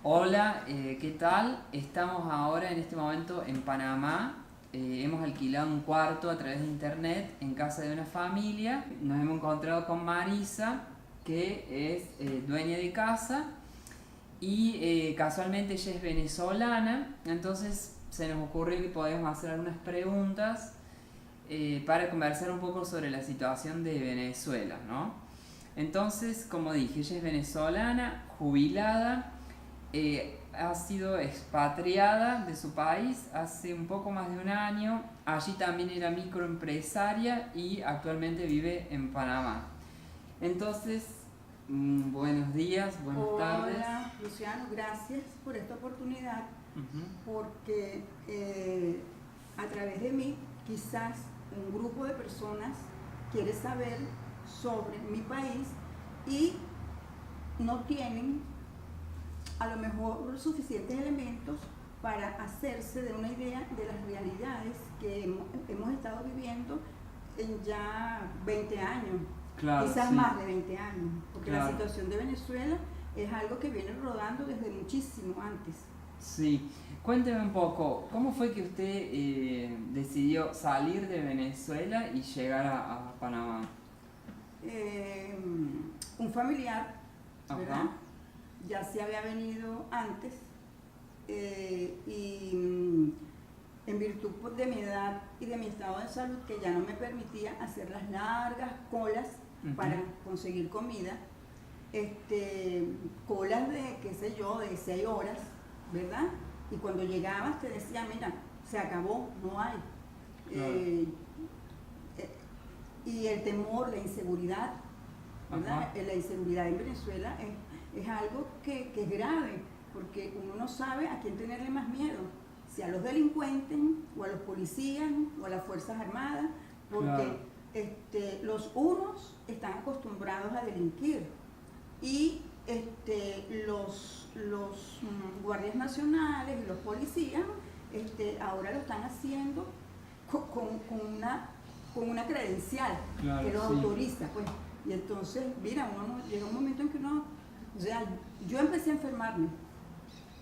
Hola, ¿qué tal? Estamos ahora en este momento en Panamá. Hemos alquilado un cuarto a través de internet en casa de una familia. Nos hemos encontrado con Marisa, que es dueña de casa y casualmente ella es venezolana. Entonces se nos ocurrió que podemos hacer algunas preguntas para conversar un poco sobre la situación de Venezuela, ¿no? Entonces, como dije, ella es venezolana, jubilada, ha sido expatriada de su país hace un poco más de un año. Allí también era microempresaria y actualmente vive en Panamá. Entonces, buenos días, buenas tardes. Hola, Luciano, gracias por esta oportunidad, Ujú. porque a través de mí quizás un grupo de personas quiere saber sobre mi país y no tienen a lo mejor suficientes elementos para hacerse de una idea de las realidades que hemos estado viviendo en ya 20 años, Claro, quizás sí, más de 20 años, porque la claro. situación de Venezuela es algo que viene rodando desde muchísimo antes. Sí, cuénteme un poco, ¿cómo fue que usted decidió salir de Venezuela y llegar a Panamá? Eh, un familiar, ¿verdad? Ajá. Ya se había venido antes y en virtud de mi edad y de mi estado de salud, que ya no me permitía hacer las largas colas Ujú. para conseguir comida, colas de, qué sé yo, de 6 horas, ¿verdad? Y cuando llegabas te decía, mira, se acabó, no hay. Claro. Eh, eh, y el temor, la inseguridad, ¿verdad? Ajá. La inseguridad en Venezuela es algo que es grave, porque uno no sabe a quién tenerle más miedo, si a los delincuentes, o a los policías, o a las Fuerzas Armadas, Claro. porque los unos están acostumbrados a delinquir y los guardias nacionales y los policías ahora lo están haciendo con una credencial Claro, que los sí. autoriza, pues. Y entonces, mira, llega un momento en que uno, o sea, yo empecé a enfermarme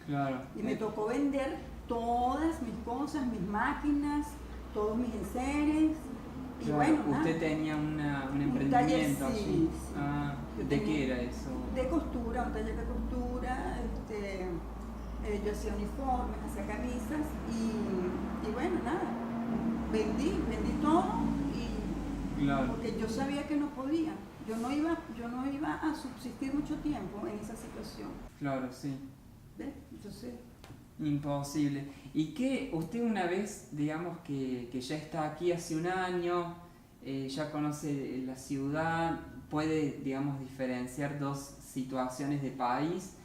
Claro. y me tocó vender todas mis cosas, mis máquinas, todos mis enseres, y Claro. bueno, nada, Usted tenía un un taller, emprendimiento allí. sí, sí. Ah, Yo ¿de tenía qué era eso? de costura, un taller de costura, yo hacía uniformes, hacía camisas y bueno, nada, vendí todo y Claro, porque yo sabía que no podía, yo no iba a subsistir mucho tiempo en esa situación, claro, sí. ¿ves? Entonces, Imposible. ¿Y qué usted una vez, digamos que ya está aquí hace un año, ya conoce la ciudad, puede, digamos, diferenciar dos situaciones de país?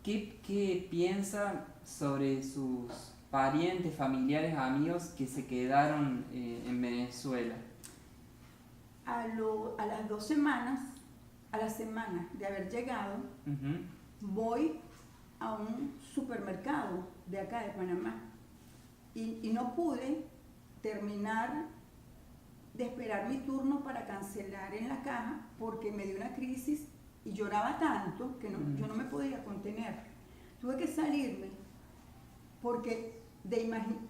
¿Qué piensa sobre sus parientes, familiares, amigos que se quedaron en Venezuela? a las 2 semanas, a la semana de haber llegado, Ujú. voy a un supermercado de acá de Panamá y no pude terminar de esperar mi turno para cancelar en la caja porque me dio una crisis y lloraba tanto que yo no me podía contener. Tuve que salirme porque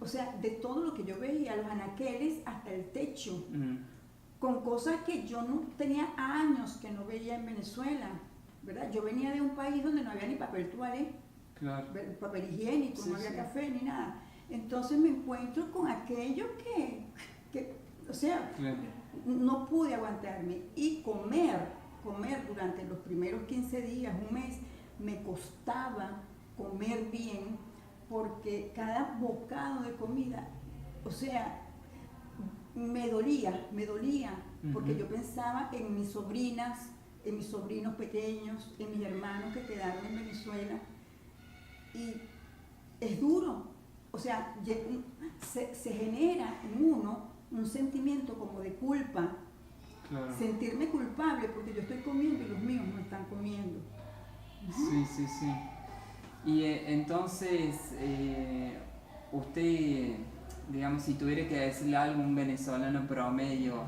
o sea, de todo lo que yo veía, los anaqueles hasta el techo, Mm, con cosas que yo no tenía años que no veía en Venezuela, ¿verdad? Yo venía de un país donde no había ni papel toalé, claro. papel higiénico, Sí, no había sí. café ni nada. Entonces me encuentro con aquello que o sea, Claro. no pude aguantarme. Y comer durante los primeros 15 días, un mes, me costaba comer bien porque cada bocado de comida, o sea, me dolía, porque Ujú. yo pensaba en mis sobrinas, en mis sobrinos pequeños, en mis hermanos que quedaron en Venezuela. Y es duro, o sea, se genera en uno un sentimiento como de culpa, Claro. sentirme culpable porque yo estoy comiendo y los míos no están comiendo. Sí, sí, sí. Y entonces, usted, digamos, si tuviera que decirle algo a un venezolano promedio,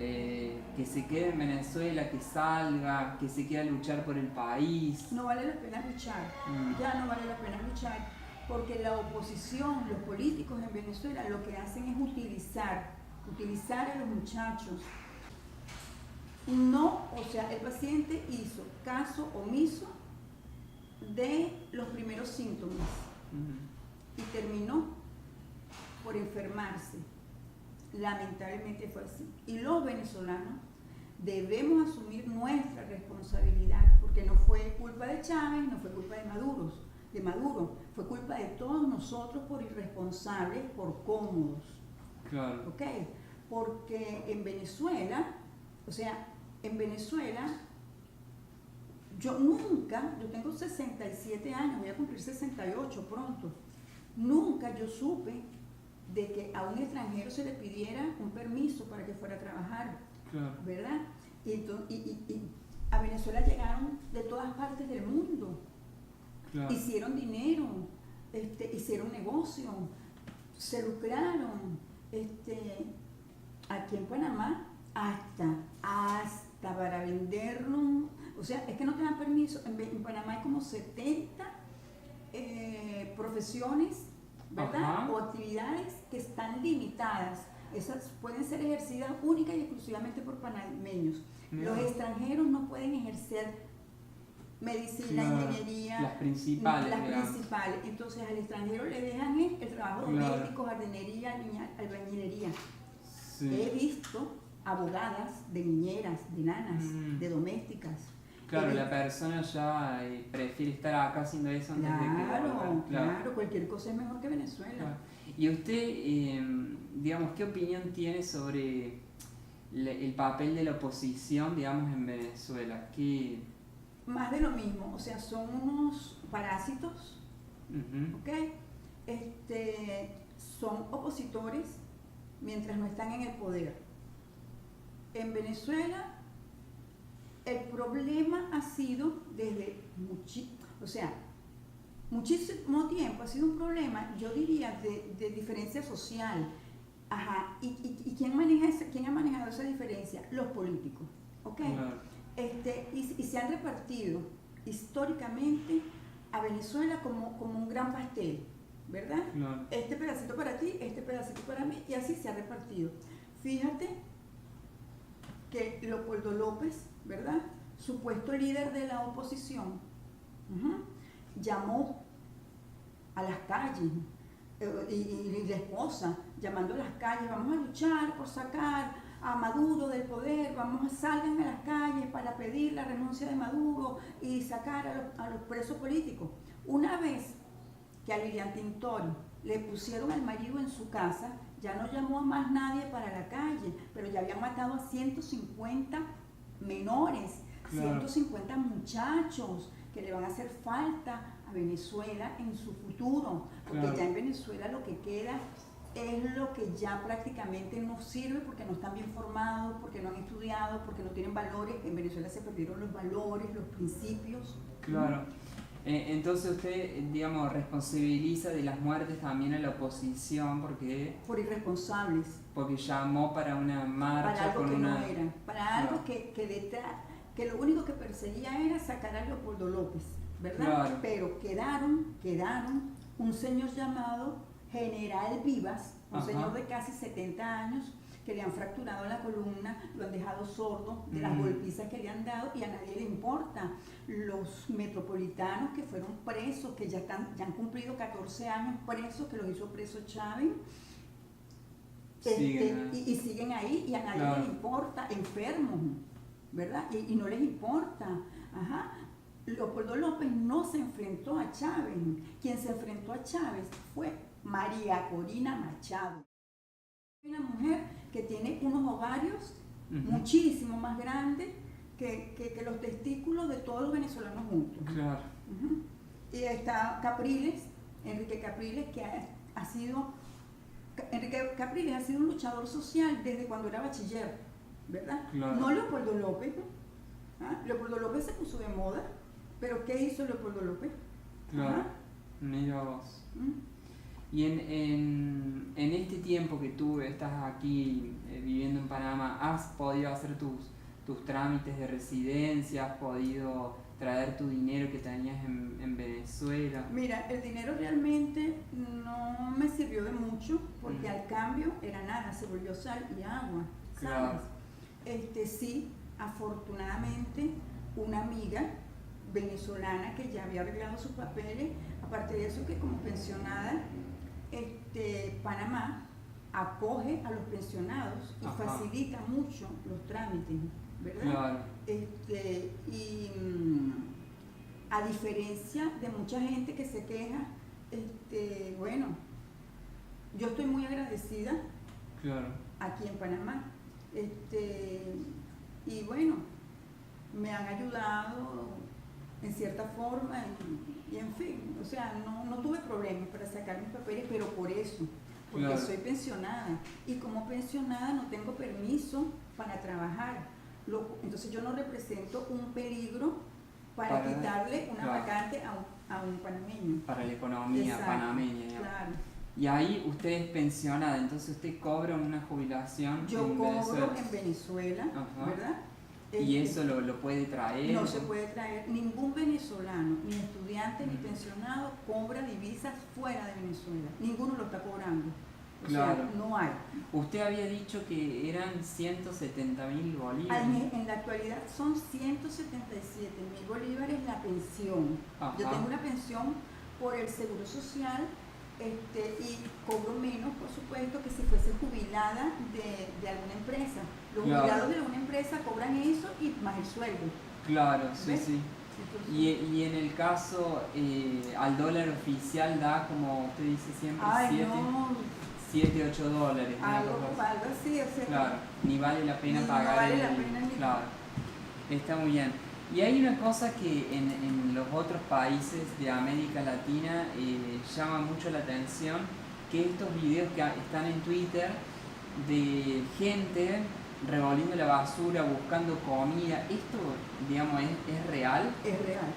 que se quede en Venezuela, que salga, que se quede a luchar por el país? No vale la pena luchar, ya no vale la pena luchar, porque la oposición, los políticos en Venezuela lo que hacen es utilizar a los muchachos. No, o sea, el paciente hizo caso omiso de los primeros síntomas y terminó por enfermarse. Lamentablemente fue así. Y los venezolanos debemos asumir nuestra responsabilidad, porque no fue culpa de Chávez, no fue culpa de Maduro, fue culpa de todos nosotros por irresponsables, por cómodos. Claro. ¿Ok? Porque en Venezuela, yo tengo 67 años, voy a cumplir 68 pronto, nunca yo supe de que a un extranjero se le pidiera un permiso para que fuera a trabajar, claro, ¿verdad? Y a Venezuela llegaron de todas partes del mundo, claro, hicieron dinero, hicieron negocio, se lucraron, aquí en Panamá, hasta para venderlo, o sea, es que no te dan permiso. En Panamá hay como 70 profesiones, ¿verdad? Ajá, o actividades que están limitadas. Esas pueden ser ejercidas única y exclusivamente por panameños. mira, Los extranjeros no pueden ejercer medicina, claro, ingeniería, las principales, las digamos. principales. Entonces al extranjero le dejan el trabajo Claro, doméstico, jardinería, albañilería. sí, He visto abogadas de niñeras, de nanas, de domésticas. claro, la persona ya prefiere estar acá haciendo eso antes de que volver. Claro, cualquier cosa es mejor que Venezuela. Claro. Y usted, digamos, ¿qué opinión tiene sobre el papel de la oposición, digamos, en Venezuela? ¿Qué? Más de lo mismo, o sea, son unos parásitos, ¿ok? Son opositores mientras no están en el poder. En Venezuela, el problema ha sido desde muchísimo tiempo, ha sido un problema, yo diría, de diferencia social. Ajá, ¿y quién ha manejado esa diferencia? Los políticos, ¿ok? Claro. Y se han repartido históricamente a Venezuela como un gran pastel, ¿verdad? Claro. Este pedacito para ti, este pedacito para mí, y así se ha repartido. Fíjate que Leopoldo López, ¿verdad?, supuesto líder de la oposición, llamó a las calles, y la esposa llamando a las calles: vamos a luchar por sacar a Maduro del poder, salgan a las calles para pedir la renuncia de Maduro y sacar a los presos políticos. Una vez que a Lilian Tintori le pusieron al marido en su casa, ya no llamó a más nadie para la calle, pero ya habían matado a 150 menores, claro, 150 muchachos que le van a hacer falta a Venezuela en su futuro, porque claro, ya en Venezuela lo que queda es lo que ya prácticamente no sirve, porque no están bien formados, porque no han estudiado, porque no tienen valores. En Venezuela se perdieron los valores, los principios. Claro. Entonces usted, digamos, responsabiliza de las muertes también a la oposición por irresponsables. Porque llamó para una marcha, para algo con que una... no era, para algo que lo único que perseguía era sacar a Leopoldo López, ¿verdad? Claro. Pero quedaron un señor llamado General Vivas, un señor de casi 70 años, que le han fracturado la columna, lo han dejado sordo de las golpizas que le han dado, y a nadie le importa. Los metropolitanos que fueron presos, que ya han cumplido 14 años presos, que los hizo preso Chávez, y siguen ahí, y a nadie, claro, le importa, enfermos, ¿verdad? Y no les importa. Ajá. Leopoldo López no se enfrentó a Chávez. Quien se enfrentó a Chávez fue María Corina Machado, una mujer que tiene unos ovarios muchísimo más grandes que los testículos de todos los venezolanos juntos. Claro. Y está Capriles, Enrique Capriles, Enrique Capriles ha sido un luchador social desde cuando era bachiller, ¿verdad? Claro. No Leopoldo López, ¿no? Leopoldo López se puso de moda, pero ¿qué hizo Leopoldo López? Claro. Mira vos. Y en este tiempo que tú estás aquí viviendo en Panamá, ¿has podido hacer tus trámites de residencia? ¿Has podido traer tu dinero que tenías en Venezuela? Mira, el dinero realmente no me sirvió de mucho porque al cambio era nada, se volvió sal y agua, ¿sabes? Claro. Sí, afortunadamente una amiga venezolana que ya había arreglado sus papeles, aparte de eso que como pensionada, Panamá acoge a los pensionados y facilita mucho los trámites, ¿verdad? Claro. A diferencia de mucha gente que se queja, bueno, yo estoy muy agradecida, claro, aquí en Panamá, y bueno, me han ayudado en cierta forma y en fin, o sea, no tuve problemas para sacar mis papeles, pero por eso, porque claro, soy pensionada y como pensionada no tengo permiso para trabajar, entonces yo no represento un peligro para quitarle una claro, vacante a un panameño. para la economía panameña. Claro. Y ahí usted es pensionada, entonces usted cobra una jubilación en Venezuela. Yo cobro en Venezuela, ¿verdad? ¿Y eso lo puede traer? No se puede traer. Ningún venezolano, ni estudiante, ni pensionado, cobra divisas fuera de Venezuela. Ninguno lo está cobrando. Claro. O sea, no hay. Usted había dicho que eran 170.000 bolívares. En la actualidad son 177.000 bolívares la pensión. Ajá. Yo tengo una pensión por el Seguro Social y cobro menos, por supuesto, que si fuese jubilada de alguna empresa. Los jubilados de alguna empresa cobran eso y más el sueldo. Claro, sí, ¿ves? sí. Y en el caso, al dólar oficial da, como usted dice siempre, 7, 8 dólares. Algo así, o sea, claro, ni vale la pena pagar. No vale la pena ni. Claro, está muy bien. Y hay una cosa que en los otros países de América Latina llama mucho la atención, que estos videos que están en Twitter de gente revolviendo la basura, buscando comida, ¿esto, digamos, es real? Es real.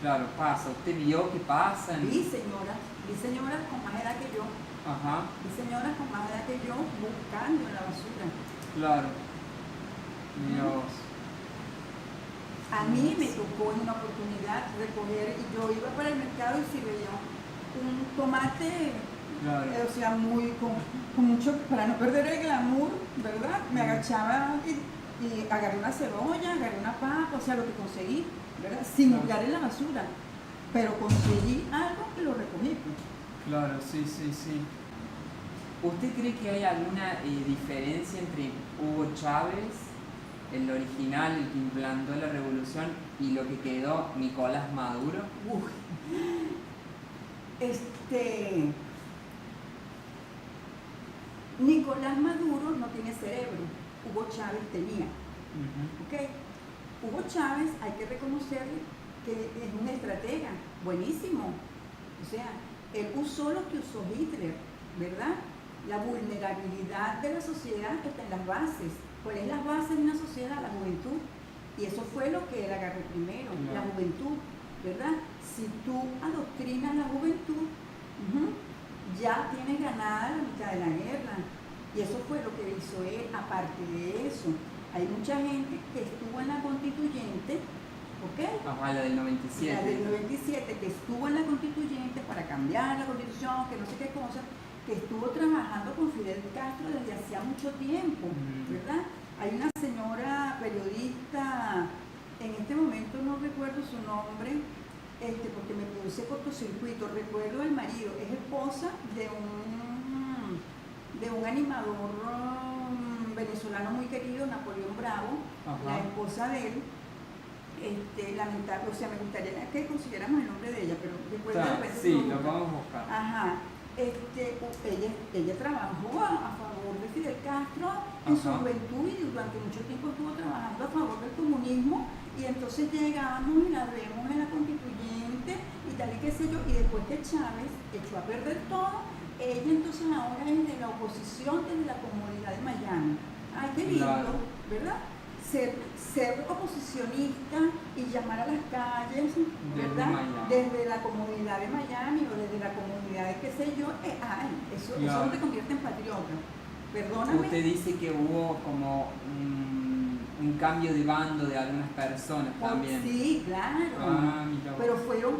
Claro, pasa. ¿Usted vio que pasa? Vi señoras con más edad que yo. Ajá. Vi señoras con más edad que yo buscando la basura. Claro. Mira vos. A mí me tocó en una oportunidad recoger, y yo iba para el mercado y si veía un tomate, claro, o sea, con mucho, para no perder el glamour, ¿verdad? Me agachaba y agarré una cebolla, agarré una papa, o sea, lo que conseguí, ¿verdad? Sin buscar en la basura, pero conseguí algo que lo recogí. Claro, sí. ¿Usted cree que hay alguna diferencia entre Hugo Chávez, el original, el que implantó la revolución, y lo que quedó Nicolás Maduro? Nicolás Maduro no tiene cerebro, Hugo Chávez tenía. ¿Okay? Hugo Chávez, hay que reconocerle que es un estratega, buenísimo. O sea, él usó lo que usó Hitler, ¿verdad? La vulnerabilidad de la sociedad está en las bases. ¿Cuál es la base de una sociedad? La juventud. Y eso fue lo que él agarró primero, la juventud, ¿verdad? Si tú adoctrinas la juventud, ya tienes ganada la mitad de la guerra. Y eso fue lo que hizo él. Aparte de eso, hay mucha gente que estuvo en la constituyente, ¿ok? Ajá, la del 97. La del 97, que estuvo en la constituyente para cambiar la constitución, que no sé qué cosa, que estuvo trabajando con Fidel Castro desde hacía mucho tiempo, ¿verdad? Hay una señora periodista, en este momento no recuerdo su nombre, porque me produce cortocircuito, recuerdo el marido, es esposa de un animador venezolano muy querido, Napoleón Bravo. Ajá. La esposa de él, lamentable, o sea, me gustaría que consiguiéramos el nombre de ella, pero después sí, lo vamos a buscar. Ajá. Ella trabajó a favor de Fidel Castro en su juventud y durante mucho tiempo estuvo trabajando a favor del comunismo, y entonces llegamos y la vemos en la constituyente y tal y qué sé yo, y después que Chávez echó a perder todo, ella entonces ahora es de la oposición desde la comodidad de Miami. Ay, qué lindo, ¿verdad? ser oposicionista y llamar a las calles, ¿verdad? Desde la comunidad de Miami o desde la comunidad de qué sé yo, eso no te convierte en patriota. Perdóname. Usted dice que hubo como un cambio de bando de algunas personas también. Sí, claro. Pero yo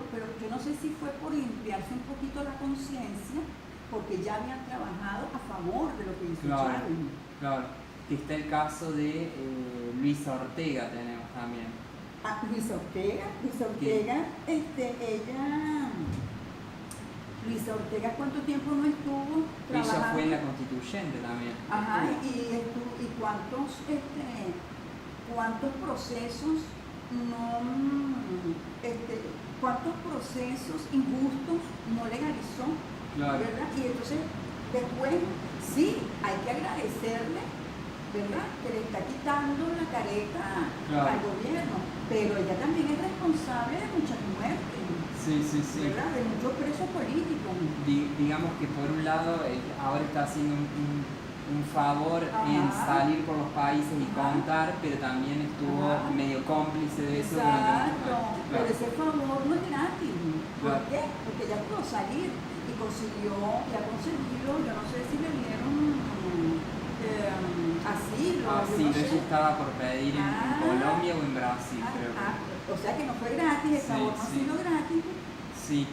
no sé si fue por limpiarse un poquito la conciencia, porque ya habían trabajado a favor de lo que hizo Chávez. Claro. Que está el caso de Luisa Ortega, tenemos también. Luisa Ortega, Luisa Ortega, ¿cuánto tiempo no estuvo trabajando? Ella fue la constituyente también. Ajá, y cuántos procesos cuántos procesos injustos no legalizó, ¿verdad? Y entonces, después, sí, hay que agradecerle, ¿verdad?, que le está quitando la careta al gobierno, pero ella también es responsable de muchas muertes. Sí. ¿Verdad? De muchos presos políticos. Digamos que por un lado ahora está haciendo un favor en salir por los países y contar, pero también estuvo medio cómplice de eso. Exacto, pero ese favor no es gratis. ¿Por qué? Porque ella pudo salir y ha conseguido, yo no sé si le dieron asilo. Ella estaba por pedir en Colombia o en Brasil, creo que. O sea que no fue gratis, el favor no ha sido gratis. Sí.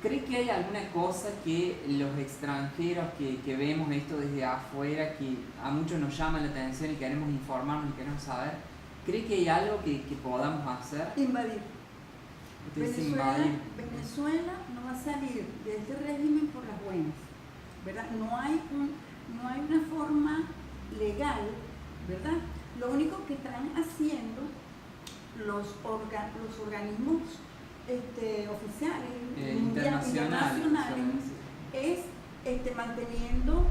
¿Cree que hay alguna cosa que los extranjeros que vemos esto desde afuera, que a muchos nos llama la atención y queremos informarnos y queremos saber, cree que hay algo que podamos hacer? Invadir. Invadir. Venezuela no va a salir de este régimen por las buenas, ¿verdad? No hay una forma legal, ¿verdad? Lo único que están haciendo los organismos oficiales, internacionales, es manteniendo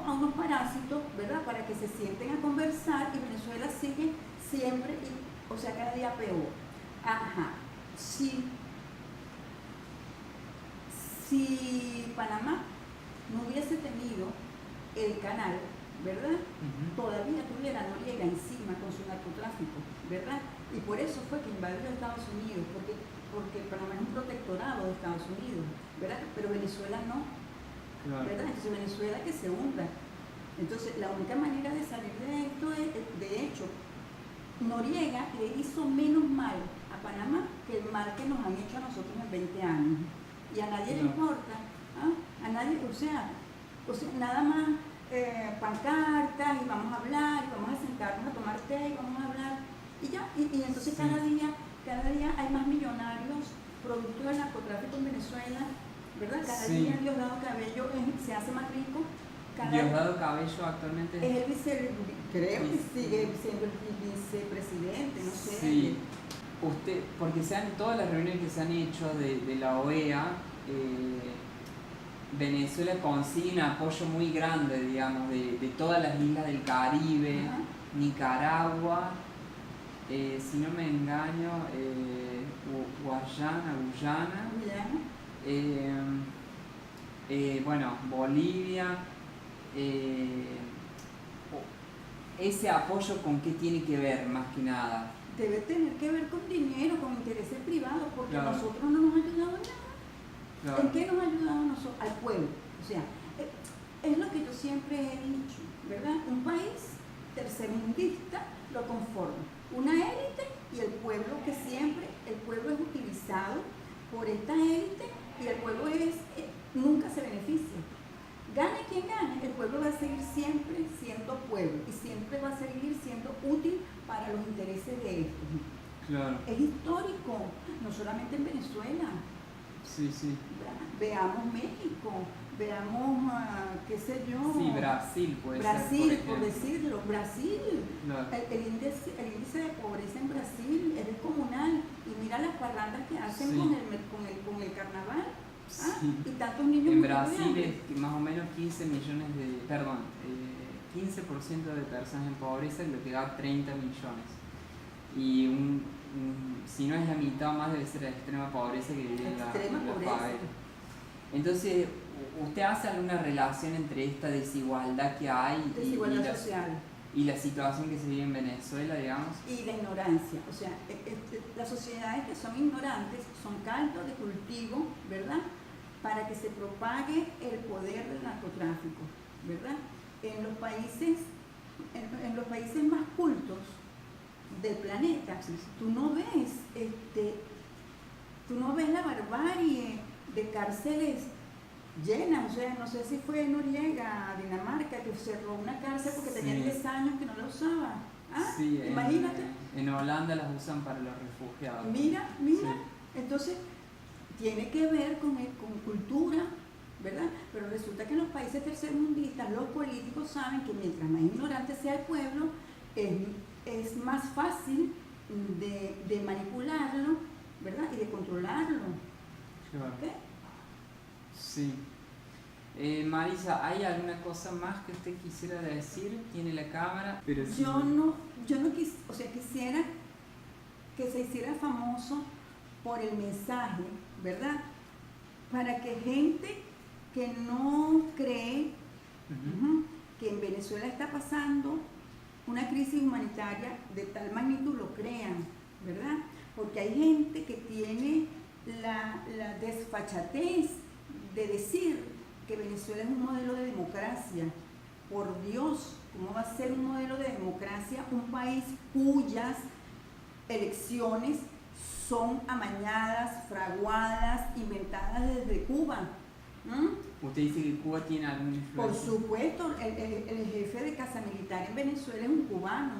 a unos parásitos, ¿verdad?, para que se sienten a conversar, y Venezuela sigue siempre, cada día peor. Si Panamá no hubiese tenido el canal, ¿verdad?, todavía tuviera Noriega encima con su narcotráfico, ¿verdad? Y por eso fue que invadió Estados Unidos, porque Panamá es un protectorado de Estados Unidos, ¿verdad? Pero Venezuela no, ¿verdad? Entonces Venezuela que se hunda. Entonces la única manera de salir de esto es, de hecho, Noriega le hizo menos mal a Panamá que el mal que nos han hecho a nosotros en 20 años. Y a nadie le importa, a nadie, o sea, nada más pancartas, y vamos a hablar, y vamos a sentarnos a tomar té, y vamos a hablar, y ya, y entonces cada día hay más millonarios producto del narcotráfico en Venezuela, ¿verdad? Cada día Diosdado Cabello se hace más rico. Diosdado Cabello actualmente es el creo que sigue siendo el vicepresidente, no sé. Sí. Porque todas las reuniones que se han hecho de la OEA, Venezuela consigue un apoyo muy grande, digamos, de todas las islas del Caribe, Nicaragua, si no me engaño, Guyana, Bolivia. Ese apoyo, ¿con qué tiene que ver más que nada? Debe tener que ver con dinero, con intereses privados, porque a nosotros no nos ha ayudado nada. ¿En qué nos ha ayudado a nosotros? Al pueblo. O sea, es lo que yo siempre he dicho, ¿verdad? Un país tercermundista lo conforma una élite y el pueblo, que siempre el pueblo es utilizado por esta élite, y el pueblo nunca se beneficia. Gane quien gane, el pueblo va a seguir siempre siendo pueblo y siempre va a seguir siendo útil para los intereses de estos. Claro. Es histórico, no solamente en Venezuela. Sí. Veamos México, veamos, qué sé yo. Sí, Brasil puede ser. Brasil, por decirlo, Brasil. Claro. El índice de pobreza en Brasil es descomunal. Y mira las parrandas que hacen con el carnaval. Y tantos niños. En Brasil es más o menos 15% de personas en pobreza, lo que da 30 millones. Y si no es la mitad o más, debe ser la extrema pobreza que vive en la favela. Entonces, ¿usted hace alguna relación entre esta desigualdad que hay social y la situación que se vive en Venezuela, digamos. Y la ignorancia, o sea, las sociedades que son ignorantes son caldo de cultivo, ¿verdad? Para que se propague el poder del narcotráfico, ¿verdad? En los países más cultos del planeta, tú no ves la barbarie de cárceles llenas. O sea, no sé si fue Noriega, Dinamarca, que cerró una cárcel porque tenía 10 años que no la usaba. ¿Ah? Sí, Imagínate. En Holanda las usan para los refugiados. Mira, Sí. entonces tiene que ver con cultura, ¿verdad? Pero resulta que en los países tercermundistas los políticos saben que mientras más ignorante sea el pueblo, es más fácil de manipularlo, ¿verdad? Y de controlarlo. Claro. ¿Okay? Sí. Marisa, ¿hay alguna cosa más que usted quisiera decir? Tiene la cámara, pero sí. Yo no quisiera que se hiciera famoso por el mensaje, ¿verdad? Para que gente que no cree que en Venezuela está pasando una crisis humanitaria de tal magnitud lo crean, ¿verdad? Porque hay gente que tiene la desfachatez de decir que Venezuela es un modelo de democracia. Por Dios, ¿cómo va a ser un modelo de democracia un país cuyas elecciones son amañadas, fraguadas, inventadas desde Cuba? ¿Usted dice que Cuba tiene alguna influencia? Por supuesto, el jefe de Casa Militar en Venezuela es un cubano,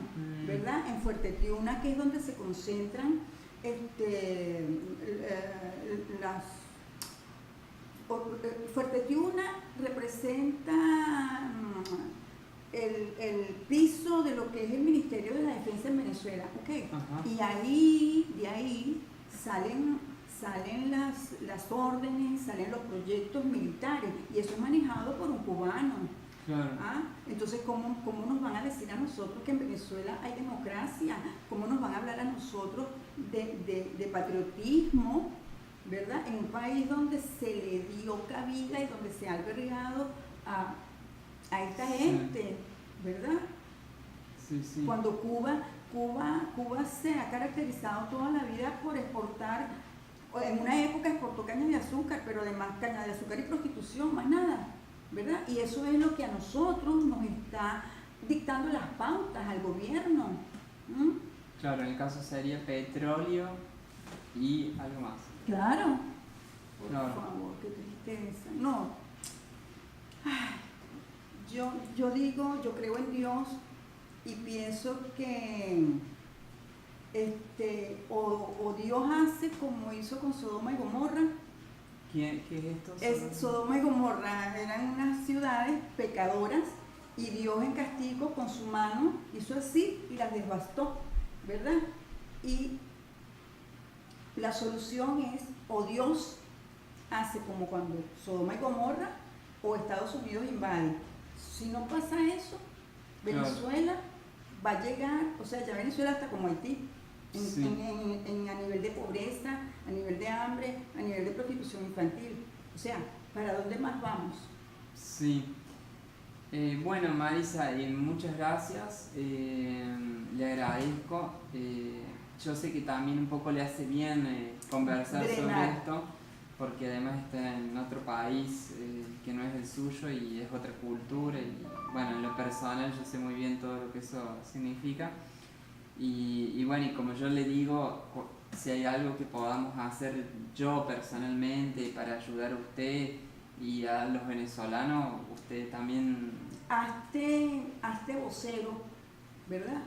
¿verdad? En Fuerte Tiuna, que es donde se concentran Fuerte Tiuna representa el piso de lo que es el Ministerio de la Defensa en Venezuela, ¿okay? Y de ahí salen las órdenes, salen los proyectos militares, y eso es manejado por un cubano. Claro. ¿Ah? Entonces, ¿cómo nos van a decir a nosotros que en Venezuela hay democracia? ¿Cómo nos van a hablar a nosotros de patriotismo, ¿verdad? En un país donde se le dio cabida y donde se ha albergado a esta gente, ¿verdad? Sí, sí. Cuando Cuba se ha caracterizado toda la vida por exportar, en una época exportó caña de azúcar, pero además caña de azúcar y prostitución, más nada, ¿verdad? Y eso es lo que a nosotros nos está dictando las pautas al gobierno. Claro, en el caso sería petróleo y algo más. Claro. Por Claro. favor, qué tristeza. No. Yo creo en Dios y pienso que o Dios hace como hizo con Sodoma y Gomorra. ¿Qué es esto? Sodoma y Gomorra eran unas ciudades pecadoras y Dios en castigo con su mano hizo así y las devastó, ¿verdad? Y la solución es o Dios hace como cuando Sodoma y Gomorra o Estados Unidos invade. Si no pasa eso, Venezuela va a llegar, o sea, ya Venezuela está como Haití, a nivel de pobreza, a nivel de hambre, a nivel de prostitución infantil. O sea, ¿para dónde más vamos? Sí. Bueno, Marisa, muchas gracias. Le agradezco. Yo sé que también un poco le hace bien conversar sobre esto, porque además está en otro país que no es el suyo y es otra cultura. Y bueno, en lo personal yo sé muy bien todo lo que eso significa. Y bueno, y como yo le digo, si hay algo que podamos hacer yo personalmente para ayudar a usted y a los venezolanos, usted también... Hazte vocero, ¿verdad?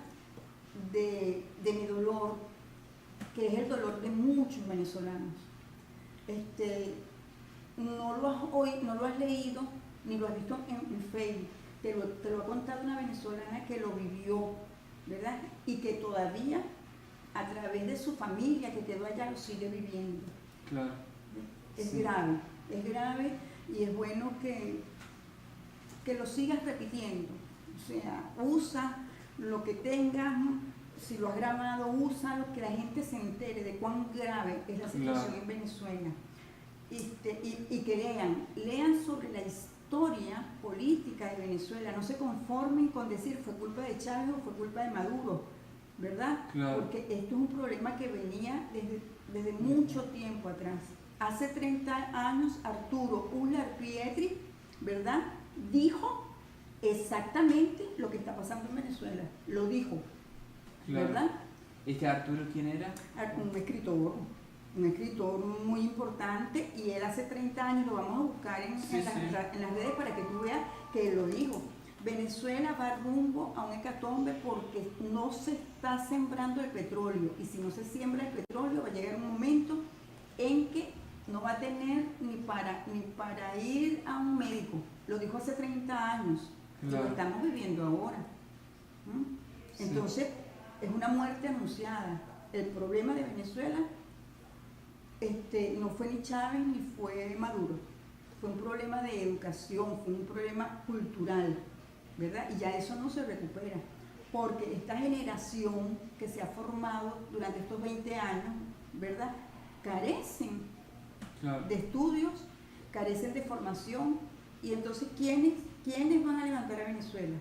De mi dolor, que es el dolor de muchos venezolanos. No lo has leído ni lo has visto en Facebook. Te lo ha contado una venezolana que lo vivió, ¿verdad? Y que todavía, a través de su familia que quedó allá, lo sigue viviendo. Claro. Es grave y es bueno que lo sigas repitiendo. O sea, usa lo que tengas, si lo has grabado, úsalo, que la gente se entere de cuán grave es la situación en Venezuela. Y que lean sobre historia política de Venezuela. No se conformen con decir fue culpa de Chávez o fue culpa de Maduro, ¿verdad? Claro. Porque esto es un problema que venía desde mucho tiempo atrás. Hace 30 años Arturo Uslar Pietri, ¿verdad?, dijo exactamente lo que está pasando en Venezuela. Lo dijo, Claro. ¿verdad? ¿Este Arturo quién era? Un escritor muy importante, y él hace 30 años, lo vamos a buscar en las redes para que tú veas que él lo dijo. Venezuela va rumbo a un hecatombe porque no se está sembrando el petróleo, y si no se siembra el petróleo va a llegar un momento en que no va a tener ni para ir a un médico. Lo dijo hace 30 años, y lo estamos viviendo ahora. Entonces, es una muerte anunciada. El problema de Venezuela no fue ni Chávez ni fue Maduro, fue un problema de educación, fue un problema cultural, ¿verdad? Y ya eso no se recupera, porque esta generación que se ha formado durante estos 20 años, ¿verdad?, carecen de estudios, carecen de formación, y entonces ¿quiénes van a levantar a Venezuela?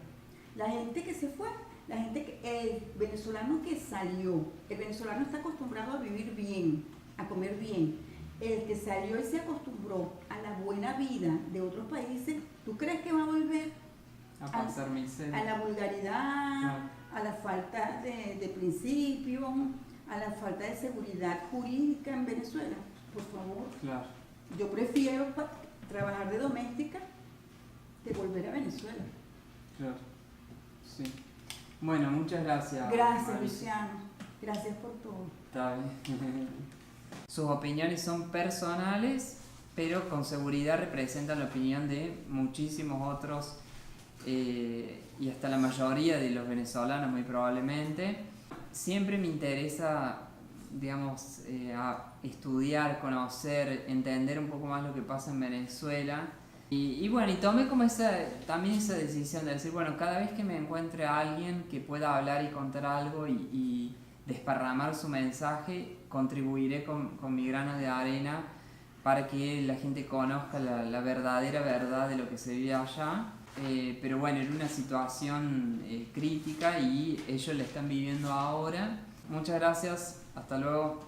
La gente que se fue, el venezolano que salió. El venezolano está acostumbrado a vivir bien, a comer bien. El que salió y se acostumbró a la buena vida de otros países, ¿tú crees que va a volver a pasar miseria, a la vulgaridad, a la falta de principios, a la falta de seguridad jurídica en Venezuela? Por favor. Claro. Yo prefiero trabajar de doméstica que volver a Venezuela. Claro. Sí. Bueno, muchas gracias. Gracias, Marisa. Luciano. Gracias por todo. Está bien. Sus opiniones son personales, pero con seguridad representan la opinión de muchísimos otros y hasta la mayoría de los venezolanos, muy probablemente. Siempre me interesa, digamos, estudiar, conocer, entender un poco más lo que pasa en Venezuela. Y bueno, y tomé como también esa decisión de decir, bueno, cada vez que me encuentre a alguien que pueda hablar y contar algo y desparramar su mensaje, contribuiré con mi grano de arena para que la gente conozca la verdadera verdad de lo que se vive allá. Pero bueno, era una situación crítica y ellos la están viviendo ahora. Muchas gracias, hasta luego.